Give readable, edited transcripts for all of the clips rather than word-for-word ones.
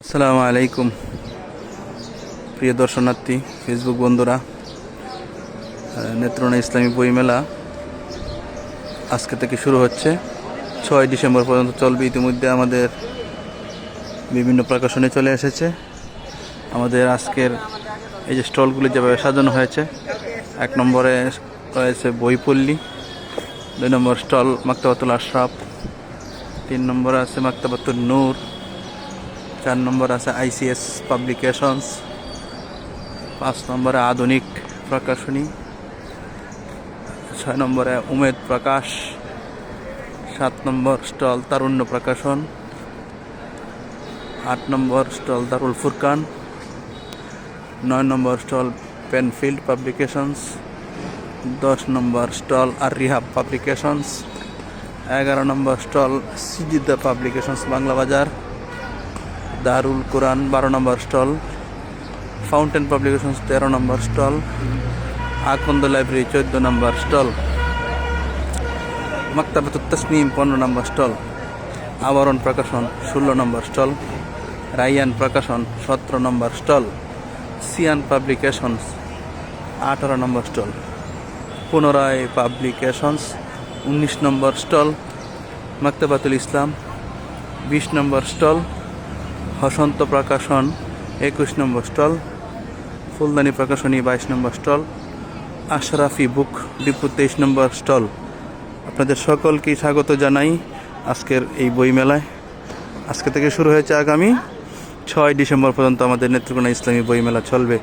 আসসালামু আলাইকুম প্রিয় দর্শনার্থী, ফেসবুক বন্ধুরা। নেত্রকোনা ইসলামী বইমেলা আজকে থেকে শুরু হচ্ছে, 6 ডিসেম্বর পর্যন্ত চলবে। ইতিমধ্যে আমাদের বিভিন্ন প্রকাশনী চলে এসেছে। আমাদের আজকের এই যে স্টলগুলি যেভাবে সাজানো হয়েছে, 1 নম্বরে রয়েছে বইপল্লী, 2 নম্বর স্টল মাকতাবাতুল আশরাফ, 3 নম্বরে আছে মাকতাবাতুল নূর, 4 নম্বর আছে আইসিএস পাবলিকেশনস, 5 নম্বরে আধুনিক প্রকাশনী, 6 নম্বরে উমেদ প্রকাশ, 7 নম্বর স্টল তারুণ্য প্রকাশন, 8 নম্বর স্টল দারুল ফুরকান, 9 নম্বর স্টল পেনফিল্ড পাবলিকেশনস, 10 নম্বর স্টল আর রিহাব পাবলিকেশনস, 11 নম্বর স্টল সিজিদা পাবলিকেশনস বাংলা বাজার, দারুল কোরআন 12 নম্বর স্টল, ফাউন্টেন পাবলিকেশনস 13 নম্বর স্টল, আকন্দ লাইব্রেরি 14 নম্বর স্টল, মাকতাবাতুত তাসনিম 15 নম্বর স্টল, আবরণ প্রকাশন 16 নম্বর স্টল, রাইয়ান প্রকাশন 17 নম্বর স্টল, সিয়ান পাবলিকেশনস 18 নম্বর স্টল, পুনরায় পাবলিকেশনস 19 নম্বর স্টল, মাকতাবাতুল ইসলাম 20 নম্বর স্টল, হসন্ত প্রকাশন 21 নম্বর স্টল, ফুলদানি প্রকাশনী 22 নম্বর স্টল, আশরাফি বুক ডিপো 23 নম্বর স্টল। আপনাদের সকলকেই স্বাগত জানাই আজকের এই বইমেলায়। আজকে থেকে শুরু হয়েছে, আগামী 6 ডিসেম্বর পর্যন্ত আমাদের নেত্রকোনা ইসলামী বইমেলা চলবে।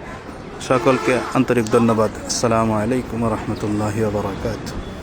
সকলকে আন্তরিক ধন্যবাদ। আসসালামু আলাইকুম ওয়া রাহমাতুল্লাহি ওয়া বারাকাতুহু।